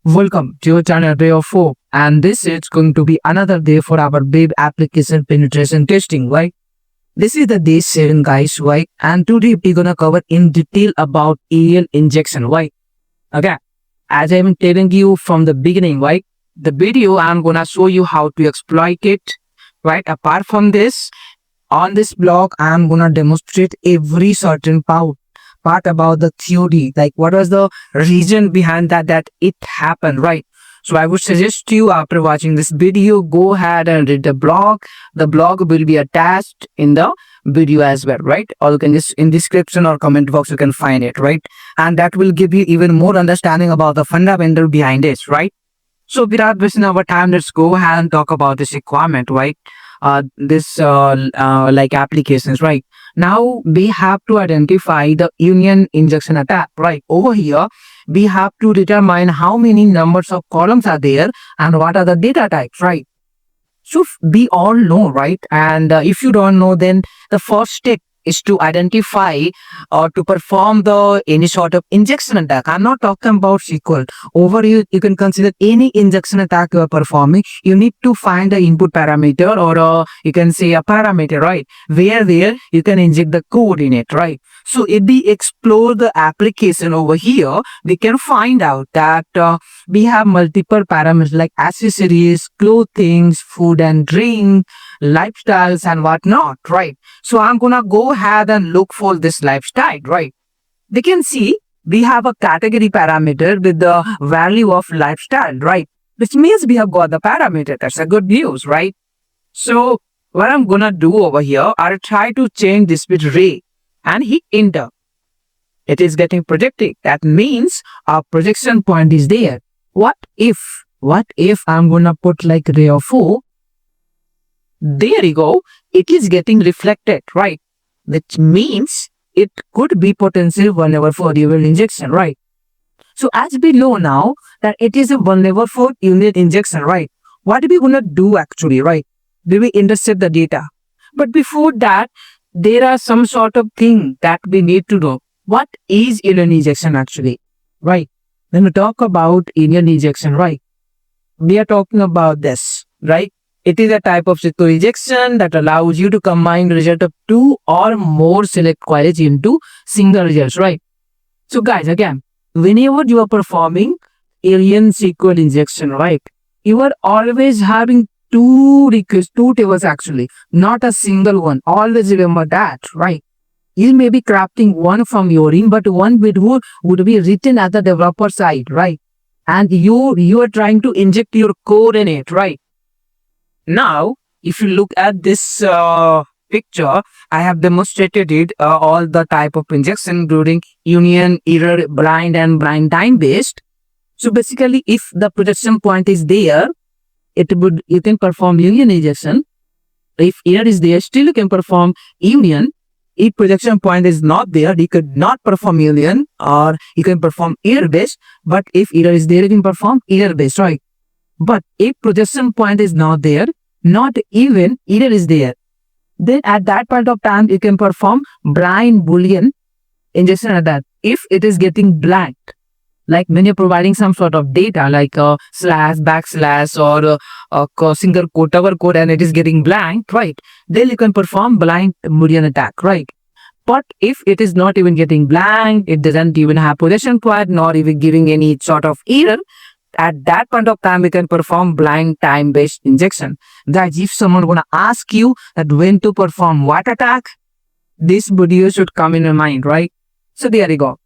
Welcome to your channel Ray of Hope, and this is going to be another day for our web application penetration testing, right? This is the day 7, guys, right? And today we're gonna cover in detail about email injection, right? Okay, as I'm telling you from the beginning, right? The video I'm gonna show you how to exploit it, right? Apart from this, on this blog, I'm gonna demonstrate every certain part about the theory, like what was the reason behind that it happened, right? So I would suggest you, after watching this video, go ahead and read the blog. The blog will be attached in the video as well, right? Or you can just in description or comment box you can find it, right? And that will give you even more understanding about the fundamental behind it, right? So without wasting our time, let's go ahead and talk about this requirement, right? Like applications, right? Now we have to identify the union injection attack, right? Over here, we have to determine how many numbers of columns are there and what are the data types, right? So we all know, right? And if you don't know, then the first step is to identify or to perform the any sort of injection attack. I'm not talking about SQL. Over here, you can consider any injection attack you are performing. You need to find the input parameter, or you can say a parameter, right? Where there you can inject the code in it, right? So if we explore the application over here, we can find out that we have multiple parameters like accessories, clothing, food and drink, lifestyles and whatnot, right? So I'm gonna go ahead and look for this lifestyle, right? We can see we have a category parameter with the value of lifestyle, right? Which means we have got the parameter. That's a good news, right? So what I'm gonna do over here, I'll try to change this with Ray and hit enter. It is getting projected. That means our projection point is there. What if I'm gonna put like Ray of 4? There you go. It is getting reflected, right? Which means it could be potential vulnerable for UV injection, right? So as we know now that it is a vulnerable for unit injection, right? What are we gonna do actually, right? We will intercept the data. But before that, there are some sort of thing that we need to know. What is alien injection actually, right? When we talk about alien injection, right? We are talking about this, right? It is a type of SQL injection that allows you to combine the result of two or more select queries into single results, right? So guys, again, whenever you are performing alien SQL injection, right, you are always having two requests, two tables actually, not a single one. Always remember that, right? You may be crafting one from your end, but one bit would be written at the developer side, right? And you are trying to inject your code in it, right? Now, if you look at this picture, I have demonstrated it all the type of injection, including union, error, blind, and blind time based. So basically, if the projection point is there, you can perform union injection. If error is there, still you can perform union. If projection point is not there, you could not perform union, or you can perform error based. But if error is there, you can perform error based, right? But if projection point is not there, not even error is there, then at that point of time, you can perform blind Boolean injection at that. If it is getting blank, like when you're providing some sort of data like a slash, backslash, or a single quote, double quote, and it is getting blank, right? Then you can perform blind Boolean attack, right? But if it is not even getting blank, it doesn't even have projection point, nor even giving any sort of error, at that point of time, we can perform blind time-based injection. Guys, if someone gonna ask you that when to perform what attack, this video should come in your mind, right? So there you go.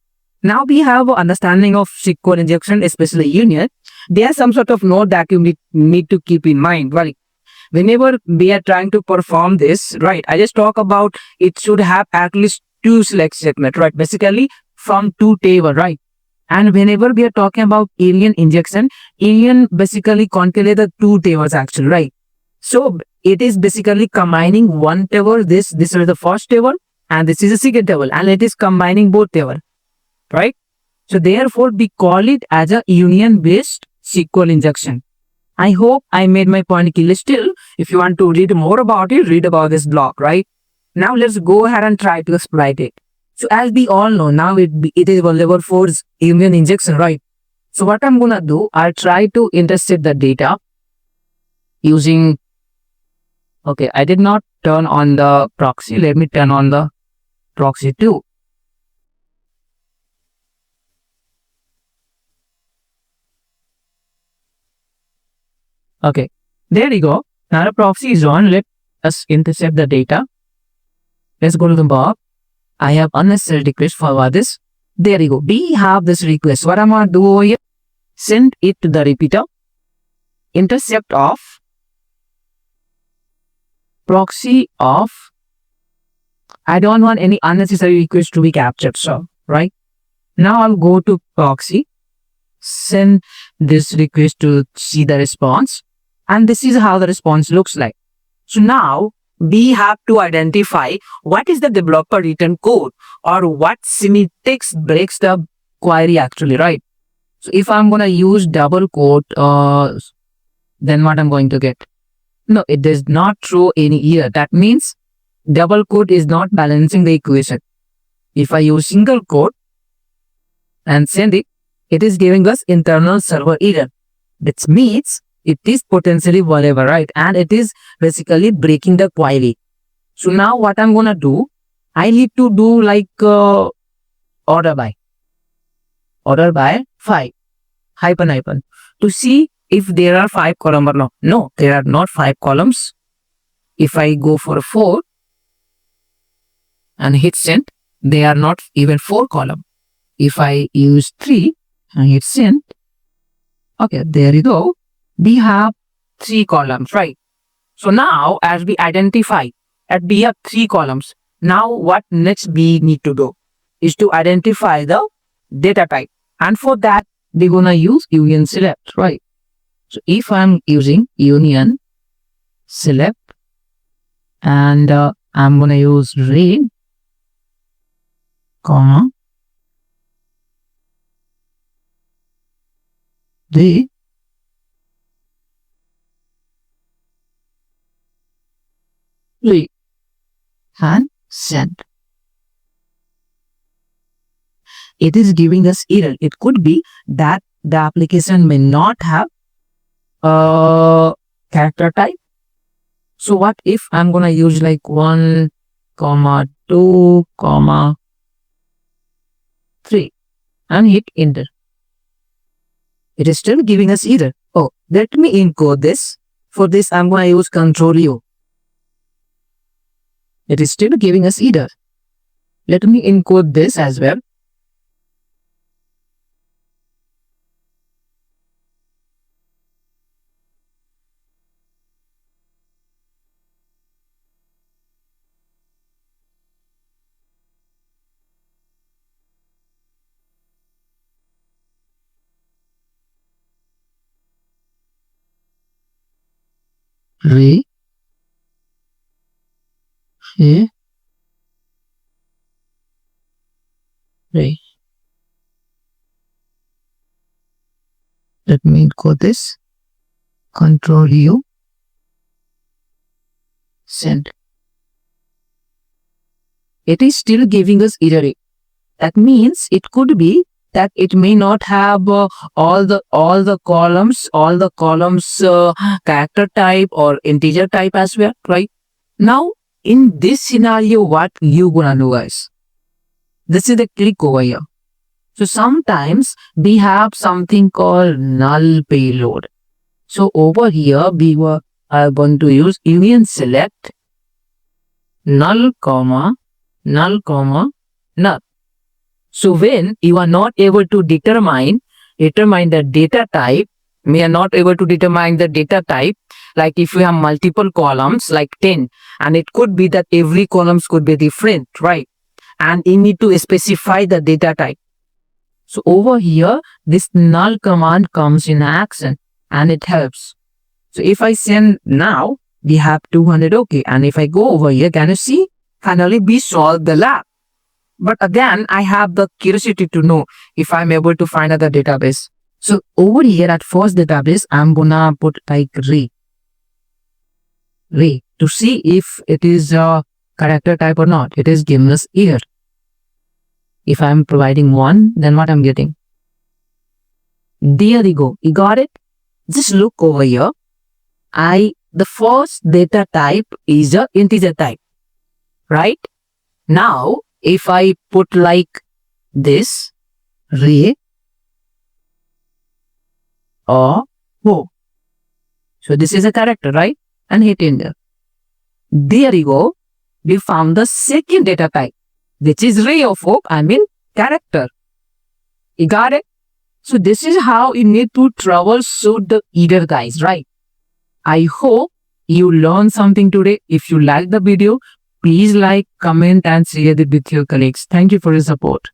Now we have an understanding of SQL injection, especially union. There's some sort of note that you need to keep in mind, right? Whenever we are trying to perform this, right, I just talk about it should have at least two select segment, right? Basically from two table, right? And whenever we are talking about alien injection, alien basically contains the two tables actually, right? So it is basically combining one table, this is the first table, and this is the second table, and it is combining both table, right? So therefore, we call it as a union-based SQL injection. I hope I made my point clear. Still, if you want to read more about it, read about this blog, right? Now let's go ahead and try to exploit it. So as we all know, now it is vulnerable for union injection, right? So what I'm gonna do, I'll try to intercept the data using, okay, I did not turn on the proxy. Let me turn on the proxy too. Okay, there you go. Now the proxy is on. Let us intercept the data. Let's go to the bar. I have unnecessary request for this. There you go. We have this request. What I'm gonna do over here? Send it to the repeater. Intercept of proxy of. I don't want any unnecessary request to be captured. So, right now I'll go to proxy, send this request to see the response, and this is how the response looks like. So now we have to identify what is the developer written code or what syntax breaks the query actually, right? So if I'm going to use double quote, then what I'm going to get? No, it does not throw any error. That means double quote is not balancing the equation. If I use single quote and send it, it is giving us internal server error. Which means it is potentially vulnerable, right? And it is basically breaking the query. So now what I'm gonna do, I need to do like order by 5 hyphen to see if there are 5 columns or not. No, there are not 5 columns. If I go for 4 and hit send, they are not even 4 columns. If I use 3 and hit send, okay, there you go. We have 3 columns, right? So now as we identify that we have 3 columns, now what next we need to do is to identify the data type. And for that, we're going to use union select, right? So if I'm using union select and I'm going to use read, comma, the read and send. It is giving us error. It could be that the application may not have a character type. So what if I'm gonna use like 1, 2, 3 and hit enter? It is still giving us error. Oh, let me encode this. For this, I'm gonna use Control U. It is still giving us error. Let me encode this as well. Re, he, re. Let me encode this. Control U. Send. It is still giving us error. That means it could be that it may not have all the columns character type or integer type as well, right? Now in this scenario, what you gonna do, guys? This is the click over here. So sometimes we have something called null payload. So over here we are going to use union select null comma null. So when you are not able to determine the data type, we are not able to determine the data type, like if you have multiple columns like 10, and it could be that every columns could be different, right? And you need to specify the data type. So over here, this null command comes in action and it helps. So if I send now, we have 200, okay. And if I go over here, can you see? Finally, we solved the lab. But again, I have the curiosity to know if I'm able to find other database. So over here at first database, I'm gonna put like Ray to see if it is a character type or not. It is giving us error. If I'm providing 1, then what I'm getting? There you go. You got it? Just look over here. The first data type is a integer type, right? Now, if I put like this, re or ho. So this is a character, right? And hit enter. There you go. We found the second data type, which is ray of hope, character. You got it? So this is how you need to troubleshoot the error, guys, right? I hope you learned something today. If you like the video, please like, comment and share it with your colleagues. Thank you for your support.